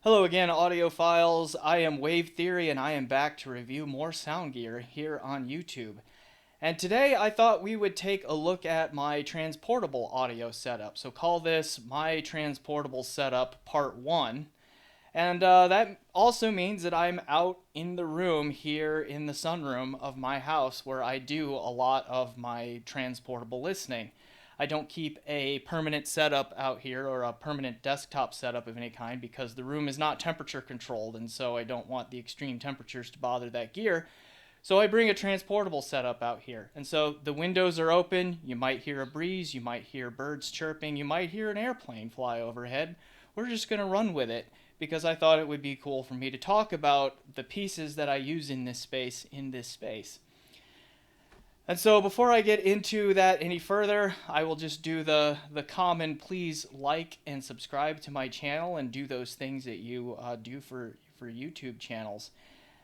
Hello again, audiophiles. I am Wave Theory, and I am back to review more sound gear here on YouTube. And today I thought we would take a look at my transportable audio setup. So call this my transportable setup part 1. And that also means that I'm out in the room here in the sunroom of my house where I do a lot of my transportable listening. I don't keep a permanent setup out here or a permanent desktop setup of any kind because the room is not temperature controlled, and so I don't want the extreme temperatures to bother that gear. So I bring a transportable setup out here. And so the windows are open, you might hear a breeze, you might hear birds chirping, you might hear an airplane fly overhead. We're just going to run with it because I thought it would be cool for me to talk about the pieces that I use in this space. And so before I get into that any further, I will just do the common please like and subscribe to my channel and do those things that you do for YouTube channels.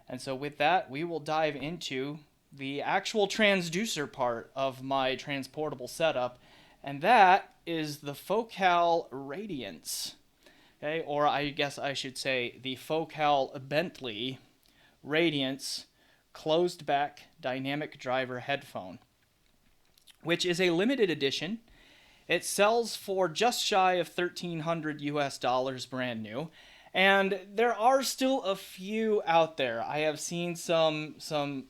And so with that, we will dive into the actual transducer part of my transportable setup, and that is the Focal Radiance. Okay, or I guess I should say the Focal Bentley Radiance closed back dynamic driver headphone, which is a limited edition. It sells for just shy of $1,300 US brand new, and there are still a few out there. I have seen some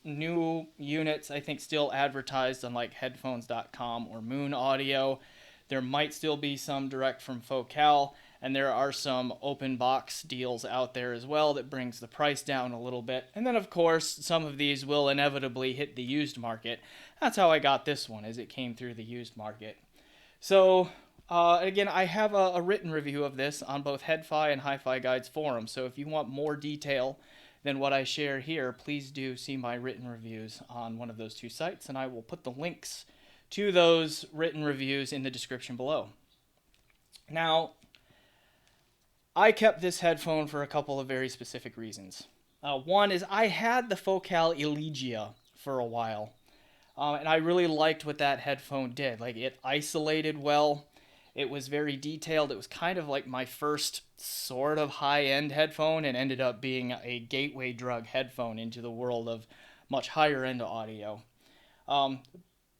new units, I think, still advertised on like headphones.com or Moon Audio. There might still be some direct from Focal, and there are some open box deals out there as well that brings the price down a little bit. And then of course some of these will inevitably hit the used market. That's how I got this one, as it came through the used market. So again, I have a written review of this on both Headfi and Hi-Fi Guides forum. So if you want more detail than what I share here, please do see my written reviews on one of those two sites, and I will put the links to those written reviews in the description below. Now, I kept this headphone for a couple of very specific reasons. One is I had the Focal Elegia for a while, and I really liked what that headphone did. Like, it isolated well, it was very detailed, it was kind of like my first sort of high-end headphone, and ended up being a gateway drug headphone into the world of much higher-end audio.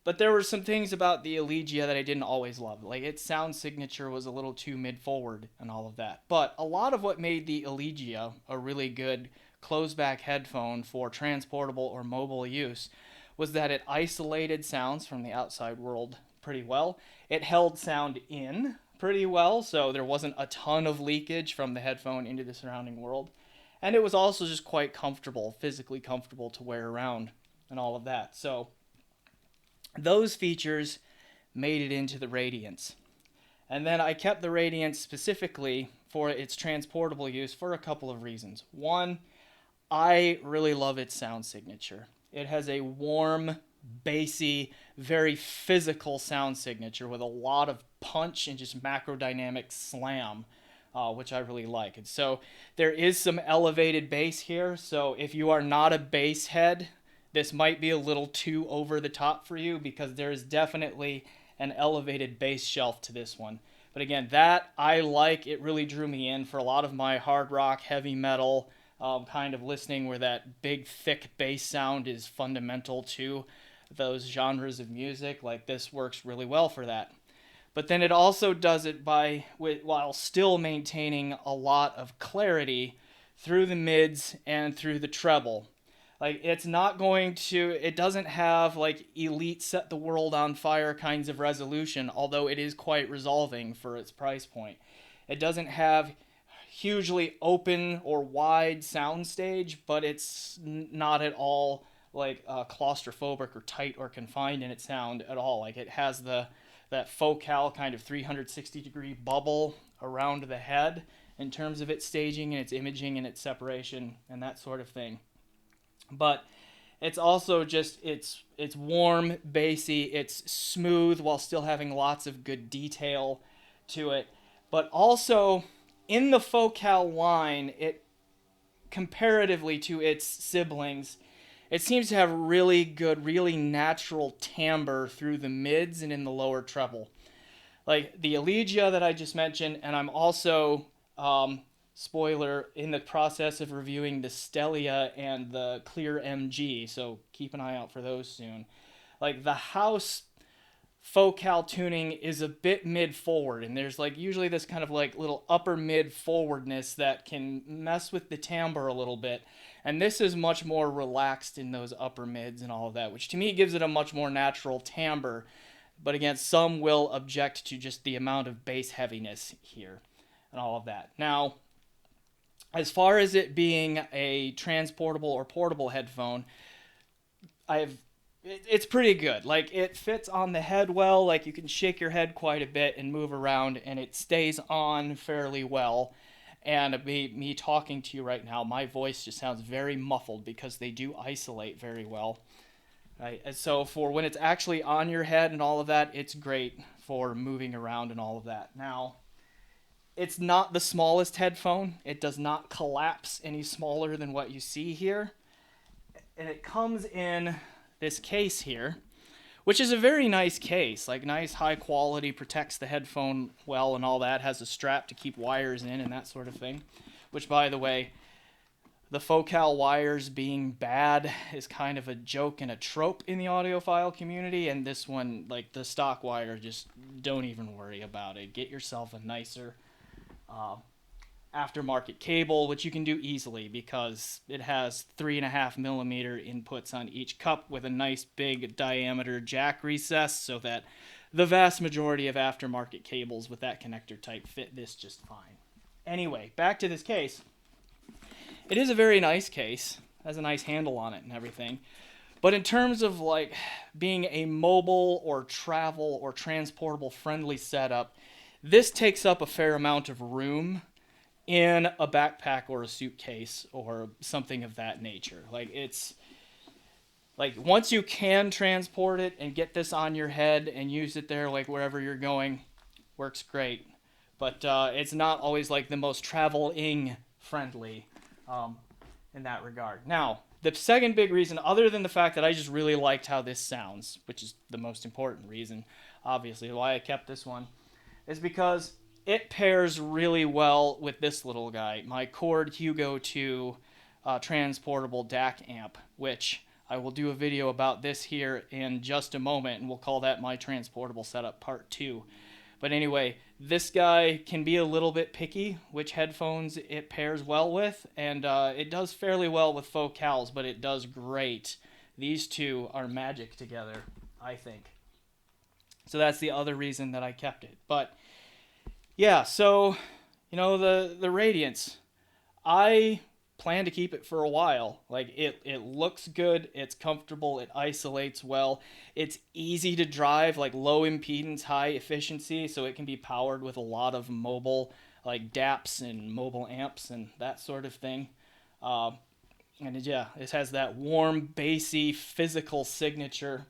But there were some things about the Elegia that I didn't always love. Like, its sound signature was a little too mid-forward and all of that. But a lot of what made the Elegia a really good closed-back headphone for transportable or mobile use was that it isolated sounds from the outside world pretty well. It held sound in pretty well, so there wasn't a ton of leakage from the headphone into the surrounding world. And it was also just quite comfortable, physically comfortable to wear around and all of that. So those features made it into the Radiance. And then I kept the Radiance specifically for its transportable use for a couple of reasons. One, I really love its sound signature. It has a warm, bassy, very physical sound signature with a lot of punch and just macrodynamic slam, which I really like. And so there is some elevated bass here, so if you are not a bass head, this might be a little too over the top for you, because there is definitely an elevated bass shelf to this one. But again, that I like. It really drew me in for a lot of my hard rock, heavy metal kind of listening, where that big, thick bass sound is fundamental to those genres of music. Like, this works really well for that. But then it also does it while still maintaining a lot of clarity through the mids and through the treble. Like, it doesn't have like elite set the world on fire kinds of resolution, although it is quite resolving for its price point. It doesn't have hugely open or wide soundstage, but it's not at all like claustrophobic or tight or confined in its sound at all. Like, it has that Focal kind of 360-degree bubble around the head in terms of its staging and its imaging and its separation and that sort of thing. But it's also just, it's warm, bassy, it's smooth while still having lots of good detail to it. But also, in the Focal line, it, comparatively to its siblings, it seems to have really good, really natural timbre through the mids and in the lower treble. Like the Elegia that I just mentioned, and I'm also spoiler, in the process of reviewing the Stelia and the Clear MG, so keep an eye out for those soon. Like, the house focal tuning is a bit mid-forward, and there's like usually this kind of like little upper mid-forwardness that can mess with the timbre a little bit, and this is much more relaxed in those upper mids and all of that, which to me gives it a much more natural timbre. But again, some will object to just the amount of bass heaviness here and all of that. Now, as far as it being a transportable or portable headphone, it's pretty good. Like, it fits on the head well. Like, you can shake your head quite a bit and move around, and it stays on fairly well. And me talking to you right now, my voice just sounds very muffled because they do isolate very well. Right? And so for when it's actually on your head and all of that, it's great for moving around and all of that. Now, it's not the smallest headphone. It does not collapse any smaller than what you see here. And it comes in this case here, which is a very nice case, like nice high quality, protects the headphone well and all that, has a strap to keep wires in and that sort of thing, which, by the way, the focal wires being bad is kind of a joke and a trope in the audiophile community, and this one, like the stock wire, just don't even worry about it. Get yourself a nicer aftermarket cable, which you can do easily because it has 3.5mm inputs on each cup with a nice big diameter jack recess, so that the vast majority of aftermarket cables with that connector type fit this just fine. Anyway, back to this case. It is a very nice case, has a nice handle on it and everything, but in terms of like being a mobile or travel or transportable friendly setup, this takes up a fair amount of room in a backpack or a suitcase or something of that nature. Like, it's like, once you can transport it and get this on your head and use it there, like wherever you're going, works great. But it's not always like the most traveling friendly in that regard. Now, the second big reason, other than the fact that I just really liked how this sounds, which is the most important reason, obviously, why I kept this one, is because it pairs really well with this little guy, my Cord Hugo 2 transportable DAC amp, which I will do a video about this here in just a moment, and we'll call that my transportable setup part 2. But anyway, this guy can be a little bit picky which headphones it pairs well with, and it does fairly well with focals, but it does great. These two are magic together, I think. So that's the other reason that I kept it. But yeah, so, you know, the Radiance, I plan to keep it for a while. Like, it looks good, it's comfortable, it isolates well, it's easy to drive, like low impedance, high efficiency, so it can be powered with a lot of mobile, like DAPs and mobile amps and that sort of thing. And it has that warm, bassy, physical signature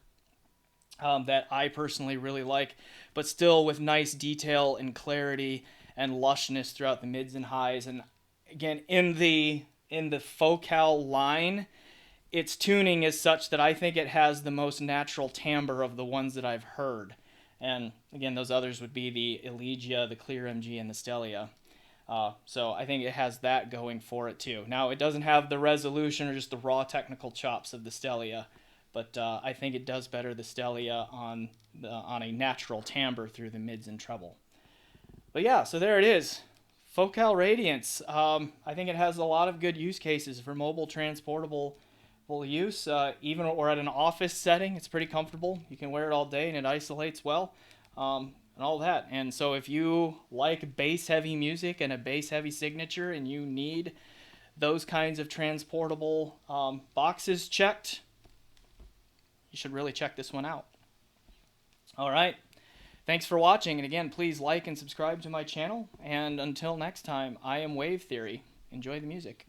that I personally really like, but still with nice detail and clarity and lushness throughout the mids and highs. And again, in the focal line, its tuning is such that I think it has the most natural timbre of the ones that I've heard. And again, those others would be the Elegia, the Clear MG, and the Stelia. So I think it has that going for it too. Now, it doesn't have the resolution or just the raw technical chops of the Stelia, but I think it does better the Stelia on a natural timbre through the mids and treble. But yeah, so there it is. Focal Radiance. I think it has a lot of good use cases for mobile transportable use. Even or at an office setting, it's pretty comfortable. You can wear it all day and it isolates well, and all that. And so if you like bass-heavy music and a bass-heavy signature and you need those kinds of transportable boxes checked, you should really check this one out. All right. Thanks for watching, and again, please like and subscribe to my channel, and until next time, I am Wave Theory. Enjoy the music.